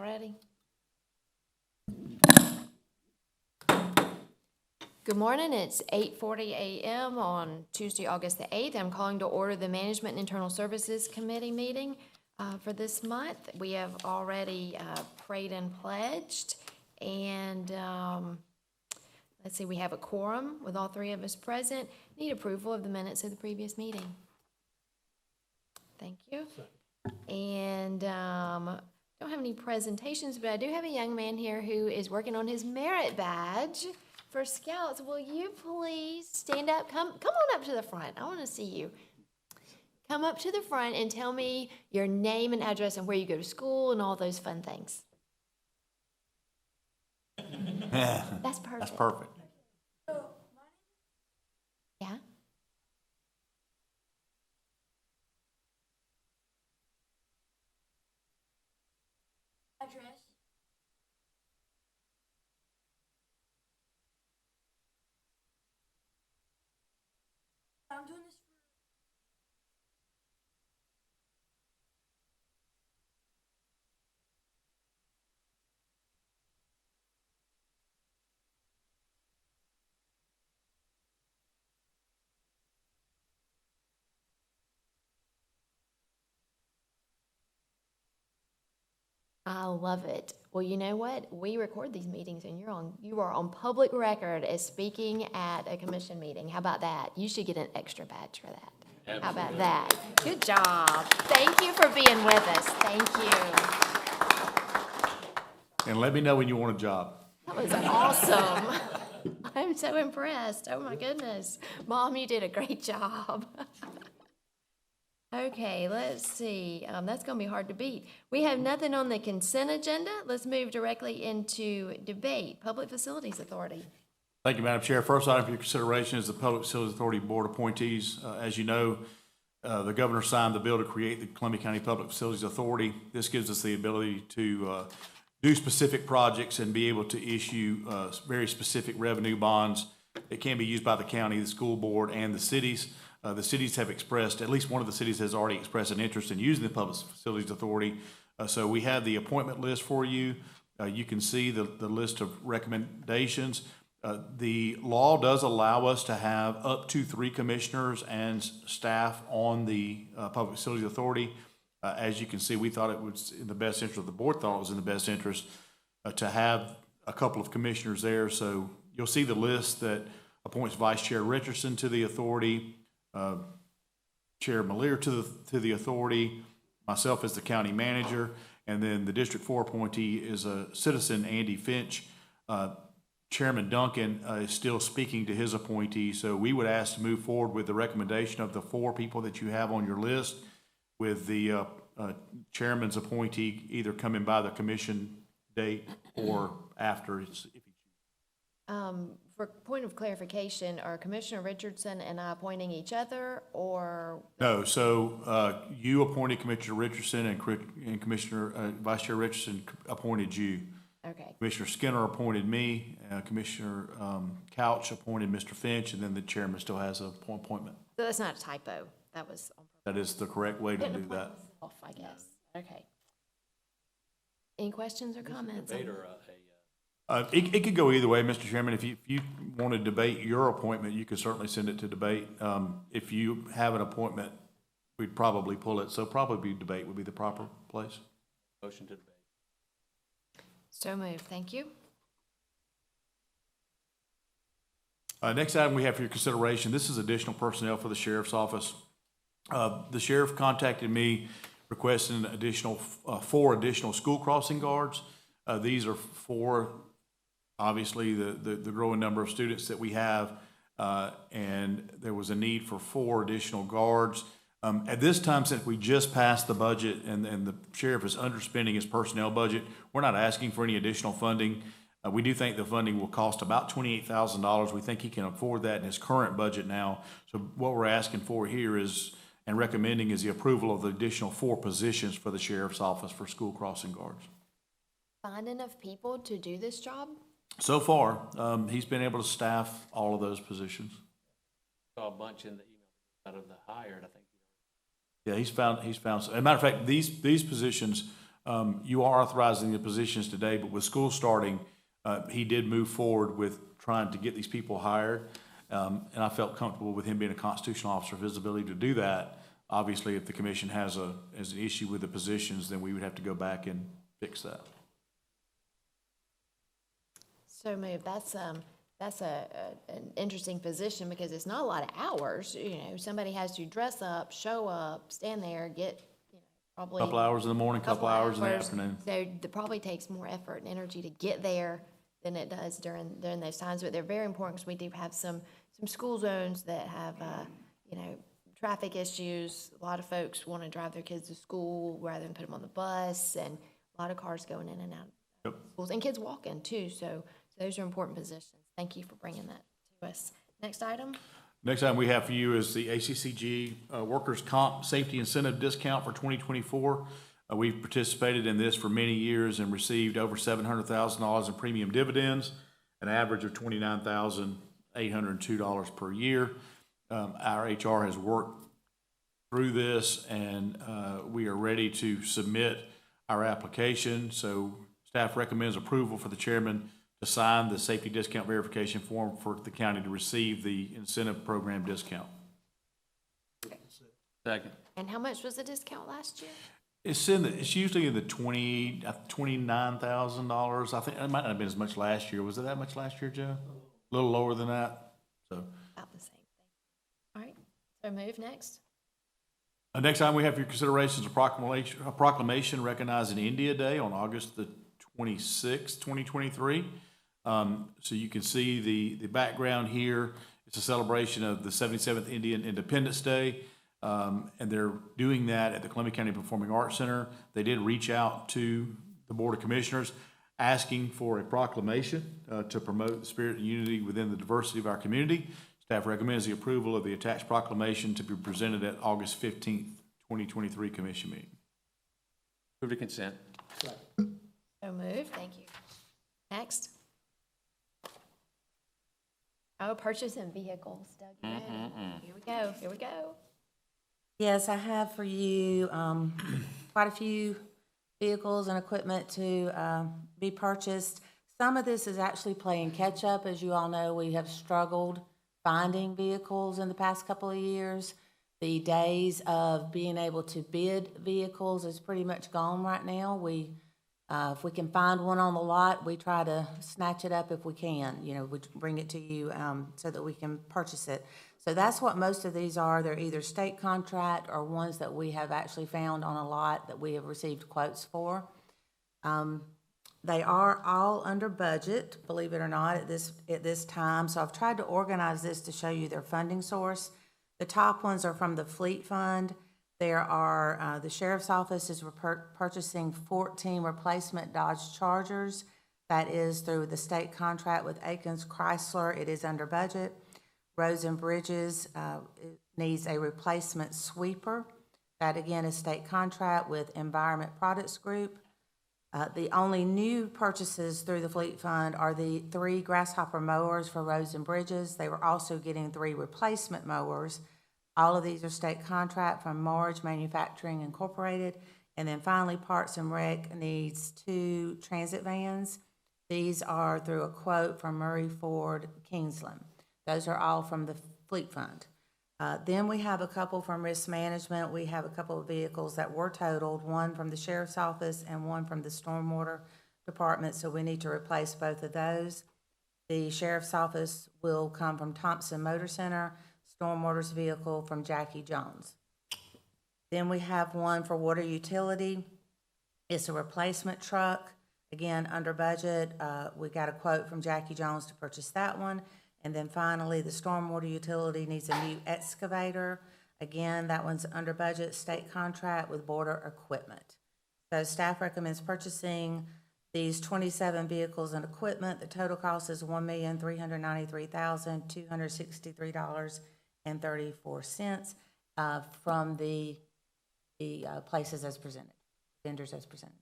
Already. Good morning. It's 8:40 a.m. on Tuesday, August the 8th. I'm calling to order the Management and Internal Services Committee meeting for this month. We have already prayed and pledged, and let's see, we have a quorum with all three of us present. Need approval of the minutes of the previous meeting. Thank you. And don't have any presentations, but I do have a young man here who is working on his merit badge for Scouts. Will you please stand up? Come on up to the front. I want to see you. Come up to the front and tell me your name and address and where you go to school and all those fun things. That's perfect. That's perfect. Yeah. Address. I'm doing this for I love it. Well, you know what? We record these meetings and you are on public record as speaking at a commission meeting. How about that? You should get an extra badge for that. Absolutely. How about that? Good job. Thank you for being with us. Thank you. And let me know when you want a job. That was awesome. I'm so impressed. Oh my goodness. Mom, you did a great job. Okay, let's see. That's going to be hard to beat. We have nothing on the consent agenda. Let's move directly into debate. Public Facilities Authority. Thank you, Madam Chair. First item for your consideration is the Public Facilities Authority Board appointees. As you know, the governor signed the bill to create the Columbia County Public Facilities Authority. This gives us the ability to do specific projects and be able to issue very specific revenue bonds. It can be used by the county, the school board, and the cities. The cities have expressed, at least one of the cities has already expressed an interest in using the Public Facilities Authority. So we have the appointment list for you. You can see the list of recommendations. The law does allow us to have up to 3 commissioners and staff on the Public Facilities Authority. As you can see, we thought it was in the best interest, the board thought it was in the best interest to have a couple of commissioners there. So you'll see the list that appoints Vice Chair Richardson to the authority, Chair Malier to the authority, myself as the county manager, and then the District 4 appointee is a citizen, Andy Finch. Chairman Duncan is still speaking to his appointee, so we would ask to move forward with the recommendation of the 4 people that you have on your list, with the chairman's appointee either coming by the commission date or after. If you choose. For point of clarification, are Commissioner Richardson and I appointing each other, or? No, so you appointed Commissioner Richardson and Commissioner Vice Chair Richardson appointed you. Okay. Commissioner Skinner appointed me, Commissioner Couch appointed Mr. Finch, and then the chairman still has an appointment. So that's not a typo. That was on purpose. That is the correct way to do that. Off, I guess. Okay. Any questions or comments? It could go either way, Mr. Chairman. If you want to debate your appointment, you could certainly send it to debate. If you have an appointment, we'd probably pull it. So probably debate would be the proper place. Motion to debate. So moved. Thank you. Next item we have for your consideration, this is additional personnel for the sheriff's office. The sheriff contacted me requesting additional 4 additional school crossing guards. These are for obviously the growing number of students that we have, and there was a need for 4 additional guards. At this time, since we just passed the budget and the sheriff is underspending his personnel budget, we're not asking for any additional funding. We do think the funding will cost about $28,000. We think he can afford that in his current budget now. So what we're asking for here is, and recommending, is the approval of the additional 4 positions for the sheriff's office for school crossing guards. Find enough people to do this job? So far, he's been able to staff all of those positions. Saw a bunch in the email out of the hired, I think. Yeah, he's found. As a matter of fact, these positions You are authorizing the positions today, but with school starting, he did move forward with trying to get these people hired. And I felt comfortable with him being a constitutional officer, of his ability to do that. Obviously, if the commission has an issue with the positions, then we would have to go back and fix that. So moved. That's an interesting position because it's not a lot of hours. You know, somebody has to dress up, show up, stand there, get, you know, probably. Couple hours in the morning, couple hours in the afternoon. So it probably takes more effort and energy to get there than it does during those times. But they're very important because we do have some school zones that have, you know, traffic issues. A lot of folks want to drive their kids to school rather than put them on the bus, and a lot of cars going in and out of schools, and kids walking too. So those are important positions. Thank you for bringing that to us. Next item. Next item we have for you is the ACCG Workers' Comp Safety Incentive Discount for 2024. We've participated in this for many years and received over $700,000 in premium dividends, an average of $29,802 per year. Our HR has worked through this, and we are ready to submit our application. So staff recommends approval for the chairman to sign the safety discount verification form for the county to receive the incentive program discount. Second. And how much was the discount last year? It's usually in the $29,000. I think it might not have been as much last year. Was it that much last year, Joe? A little lower than that. So About the same thing. All right. So move next. next item we have for your consideration is a proclamation recognizing India Day on August the 26th, 2023. So you can see the background here. It's a celebration of the 77th Indian Independence Day. And they're doing that at the Columbia County Performing Arts Center. They did reach out to the Board of Commissioners asking for a proclamation to promote the spirit and unity within the diversity of our community. Staff recommends the approval of the attached proclamation to be presented at August 15th, 2023 commission meeting. Move to consent. So moved. Thank you. Next. Oh, purchasing vehicles. Doug, you ready? Here we go. Here we go. Yes, I have for you quite a few vehicles and equipment to be purchased. Some of this is actually playing catch-up. As you all know, we have struggled finding vehicles in the past couple of years. The days of being able to bid vehicles is pretty much gone right now. If we can find one on the lot, we try to snatch it up if we can. You know, we bring it to you so that we can purchase it. So that's what most of these are. They're either state contract or ones that we have actually found on a lot that we have received quotes for. They are all under budget, believe it or not, at this time. So I've tried to organize this to show you their funding source. The top ones are from the Fleet Fund. There are, the Sheriff's Office is purchasing 14 replacement Dodge Chargers. That is through the state contract with Aikens Chrysler. It is under budget. Roads and Bridges needs a replacement sweeper. That again is state contract with Environment Products Group. The only new purchases through the Fleet Fund are the 3 Grasshopper mowers for Roads and Bridges. They were also getting 3 replacement mowers. All of these are state contract from Marge Manufacturing Incorporated. And then finally, Parks and Rec needs 2 transit vans. These are through a quote from Murray Ford Kingsland. Those are all from the Fleet Fund. Then we have a couple from Risk Management. We have a couple of vehicles that were totaled, one from the Sheriff's Office and one from the Stormwater Department, so we need to replace both of those. The Sheriff's Office will come from Thompson Motor Center, Stormwater's vehicle from Jackie Jones. Then we have one for Water Utility. It's a replacement truck, again, under budget. We got a quote from Jackie Jones to purchase that one. And then finally, the Stormwater Utility needs a new excavator. Again, that one's under budget, state contract with Border Equipment. So staff recommends purchasing these 27 vehicles and equipment. The total cost is $1,393,263.34 from the places as presented, vendors as presented.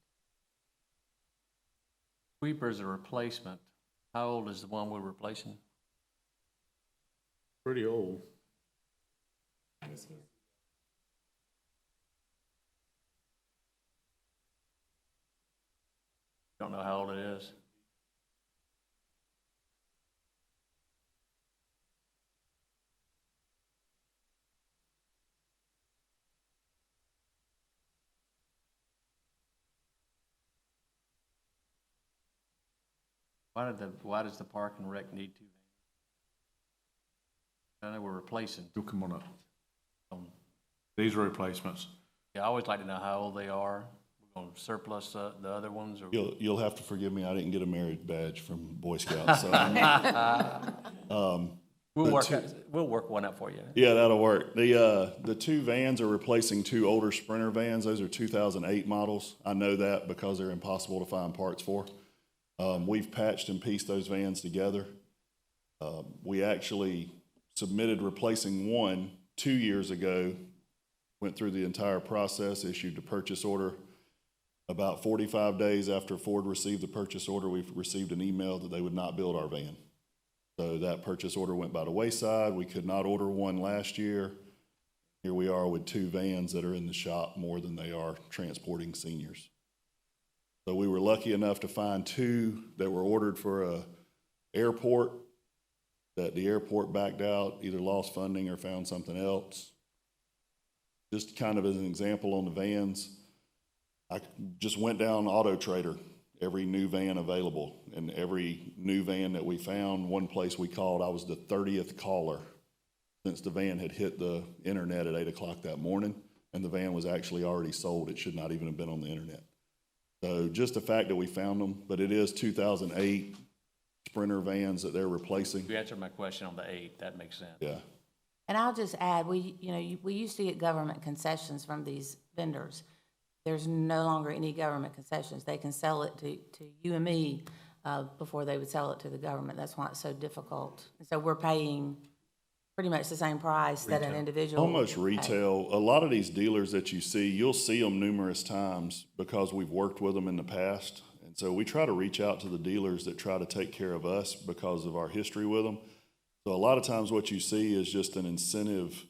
Sweeper's a replacement. How old is the one we're replacing? Pretty old. Don't know how old it is. Why does the Park and Rec need two vans? I know we're replacing. You'll come on up. Um, These are replacements. Yeah, I always like to know how old they are. We're gonna surplus the other ones, or You'll have to forgive me, I didn't get a merit badge from Boy Scouts, so. we'll work one up for you. Yeah, that'll work. The two vans are replacing two older Sprinter vans. Those are 2008 models. I know that because they're impossible to find parts for. We've patched and pieced those vans together. We actually submitted replacing one 2 years ago, went through the entire process, issued the purchase order. About 45 days after Ford received the purchase order, we've received an email that they would not build our van. So that purchase order went by the wayside. We could not order one last year. Here we are with two vans that are in the shop more than they are transporting seniors. So we were lucky enough to find two that were ordered for a airport, that the airport backed out, either lost funding or found something else. Just kind of as an example on the vans, I just went down Auto Trader, every new van available, and every new van that we found, one place we called, I was the 30th caller since the van had hit the internet at 8 o'clock that morning, and the van was actually already sold. It should not even have been on the internet. So just the fact that we found them, but it is 2008 Sprinter vans that they're replacing. You answered my question on the 8, that makes sense. Yeah. And I'll just add, we used to get government concessions from these vendors. There's no longer any government concessions. They can sell it to you and me before they would sell it to the government. That's why it's so difficult. And so we're paying pretty much the same price that an individual. Almost would pay. retail. A lot of these dealers that you see, you'll see them numerous times because we've worked with them in the past. And so we try to reach out to the dealers that try to take care of us because of our history with them. So a lot of times what you see is just an incentive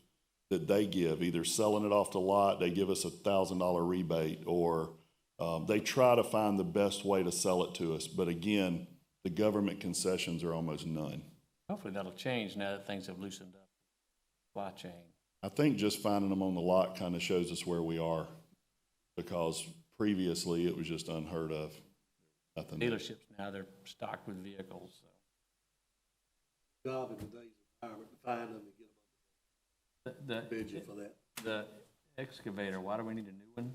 that they give, either selling it off the lot, they give us $1,000 rebate, or they try to find the best way to sell it to us. But again, the government concessions are almost none. Hopefully that'll change now that things have loosened up. Supply chain. I think just finding them on the lot kind of shows us where we are, because previously it was just unheard of. Nothing. Dealerships now, they're stocked with vehicles, so. Job in today's environment to find them and get them a budget for that. The excavator, why do we need a new one?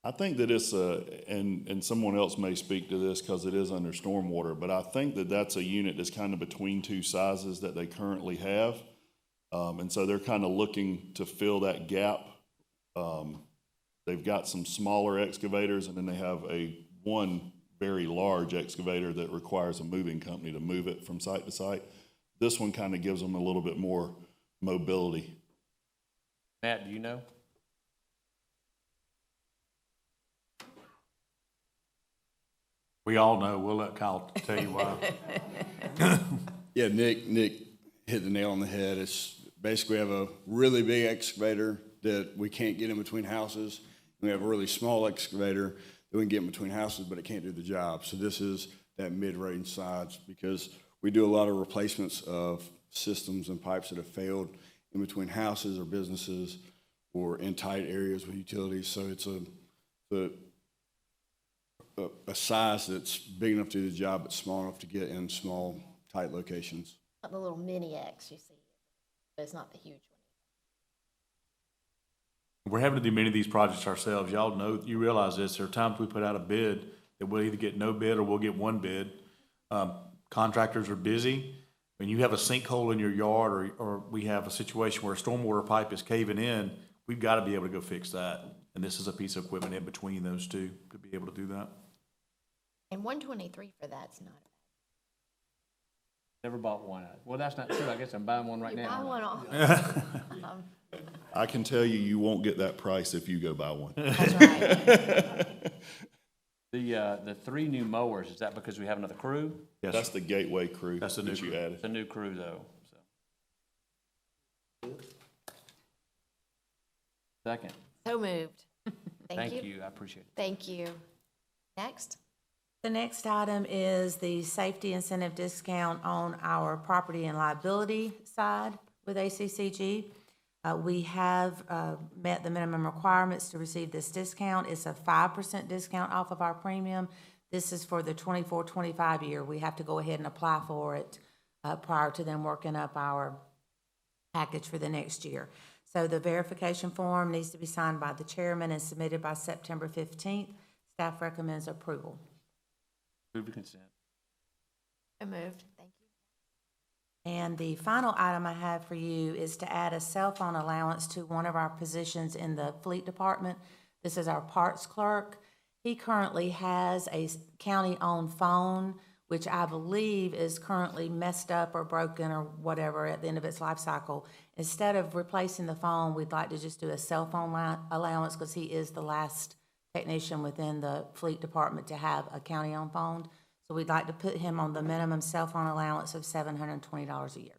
I think that it's and someone else may speak to this because it is under stormwater, but I think that that's a unit that's kind of between two sizes that they currently have. And so they're kind of looking to fill that gap. They've got some smaller excavators, and then they have one very large excavator that requires a moving company to move it from site to site. This one kind of gives them a little bit more mobility. Matt, do you know? We all know. We'll let Kyle tell you why. Yeah, Nick hit the nail on the head. It's basically we have a really big excavator that we can't get in between houses. We have a really small excavator that we can get in between houses, but it can't do the job. So this is that mid-range size, because we do a lot of replacements of systems and pipes that have failed in between houses or businesses or in tight areas with utilities. So it's a size that's big enough to do the job, but small enough to get in small, tight locations. Not the little mini X you see, but it's not the huge one. We're having to do many of these projects ourselves. Y'all know, you realize this, there are times we put out a bid that we'll either get no bid or we'll get one bid. Contractors are busy. When you have a sinkhole in your yard, or we have a situation where a stormwater pipe is caving in, we've got to be able to go fix that. And this is a piece of equipment in between those two to be able to do that. And 123 for that's not. Never bought one. Well, that's not true. I guess I'm buying one right You now. buy one off. I can tell you, you won't get that price if you go buy one. That's right. The 3 new mowers, is that because we have another crew? Yes, That's the Gateway crew That's the new that you crew. added. It's a new crew though, so. Second. So moved. Thank you. I appreciate it. Thank you. Next. The next item is the safety incentive discount on our property and liability side with ACCG. We have met the minimum requirements to receive this discount. It's a 5% discount off of our premium. This is for the 24-25 year. We have to go ahead and apply for it prior to them working up our package for the next year. So the verification form needs to be signed by the chairman and submitted by September 15th. Staff recommends approval. Move to consent. So moved. Thank you. And the final item I have for you is to add a cell phone allowance to one of our positions in the fleet department. This is our parts clerk. He currently has a county-owned phone, which I believe is currently messed up or broken or whatever at the end of its life cycle. Instead of replacing the phone, we'd like to just do a cell phone allowance because he is the last technician within the fleet department to have a county-owned phone. So we'd like to put him on the minimum cell phone allowance of $720 a year.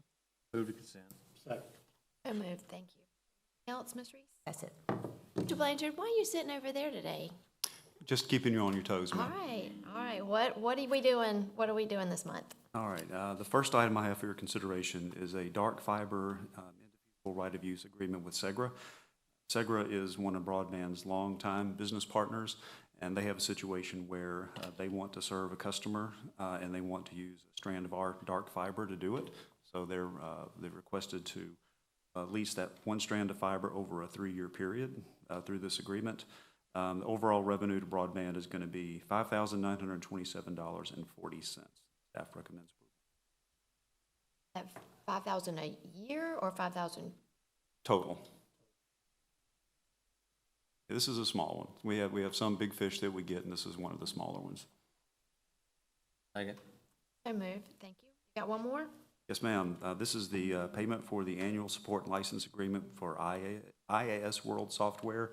Move to consent. So moved. Thank you. Anything else, Ms. Reese? That's it. Mr. Blanchard, why are you sitting over there today? Just keeping you on your toes, All ma'am. right, all right. What are we doing? What are we doing this month? All right, the first item I have for your consideration is a dark fiber individual right-of-use agreement with Segra. Segra is one of Broadband's longtime business partners, and they have a situation where they want to serve a customer, and they want to use a strand of our dark fiber to do it. So they've requested to lease that one strand of fiber over a 3-year period through this agreement. The overall revenue to Broadband is going to be $5,927.40. Staff recommends approval. At $5,000 a year or $5,000? Total. This is a small one. We have some big fish that we get, and this is one of the smaller ones. Second. So moved. Thank you. Got one more? Yes, ma'am. This is the payment for the annual support license agreement for IAS World Software.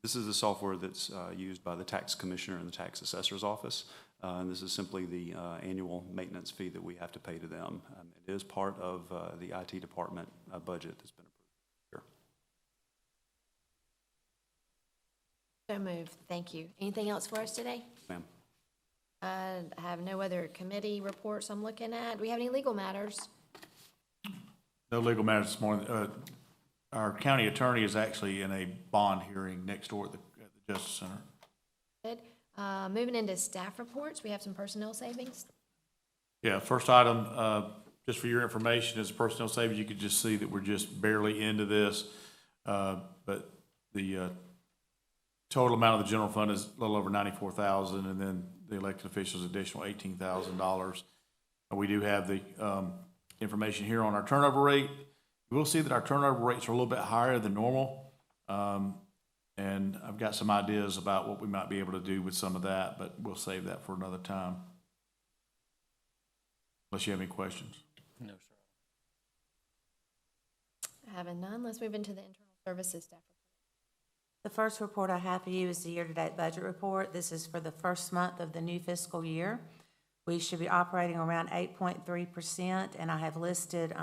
This is the software that's used by the tax commissioner and the tax assessor's office. And this is simply the annual maintenance fee that we have to pay to them. It is part of the IT department budget that's been approved here. So moved. Thank you. Anything else for us today? Ma'am. I have no other committee reports I'm looking at. Do we have any legal matters? No legal matters this morning. Our county attorney is actually in a bond hearing next door at the Justice Center. Good. Moving into staff reports, we have some personnel savings. Yeah, first item, just for your information, is personnel savings. You could just see that we're just barely into this. But the total amount of the general fund is a little over $94,000, and then the elected officials additional $18,000. We do have the information here on our turnover rate. You will see that our turnover rates are a little bit higher than normal. And I've got some ideas about what we might be able to do with some of that, but we'll save that for another time. Unless you have any questions. No, sir. Having none, let's move into the internal services staff report. The first report I have for you is the year-to-date budget report. This is for the first month of the new fiscal year. We should be operating around 8.3%, and I have listed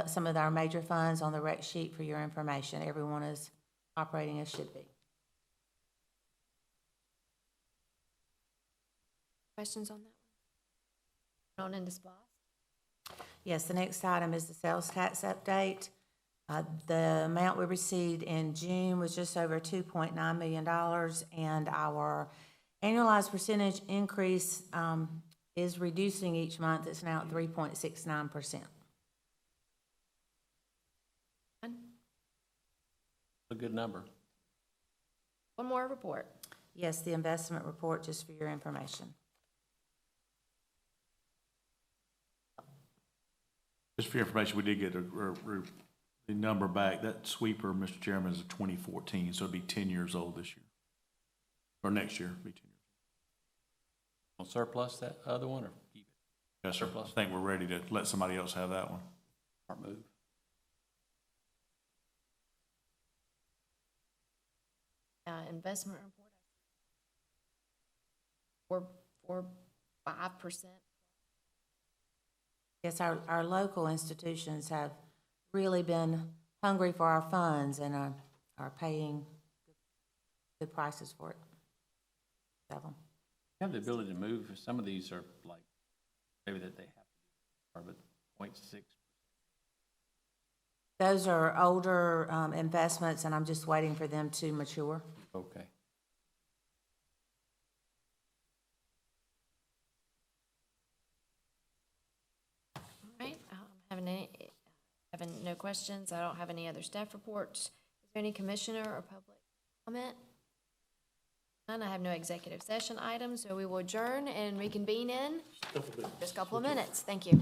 some of our major funds on the rec sheet for your information. Everyone is operating as should be. Questions on that one? On into SPOS. Yes, the next item is the sales tax update. The amount we received in June was just over $2.9 million, and our annualized percentage increase is reducing each month. It's now at 3.69%. A good number. One more report. Yes, the investment report, just for your information. Just for your information, we did get the number back. That sweeper, Mr. Chairman, is of 2014, so it'll be 10 years old this year. Or next year, it'll be 10 years. On surplus that other one or keep it? Yes, sir. I think we're ready to let somebody else have that one. Smart move. Investment report. 5%. Yes, our local institutions have really been hungry for our funds and are paying good prices for it. 7. Have the ability to move, some of these are like, maybe that they have, but 0.6. Those are older investments, and I'm just waiting for them to mature. Okay. All right, having no questions. I don't have any other staff reports. Is there any commissioner or public comment? None. I have no executive session items, so we will adjourn and reconvene in just a couple of minutes. Thank you.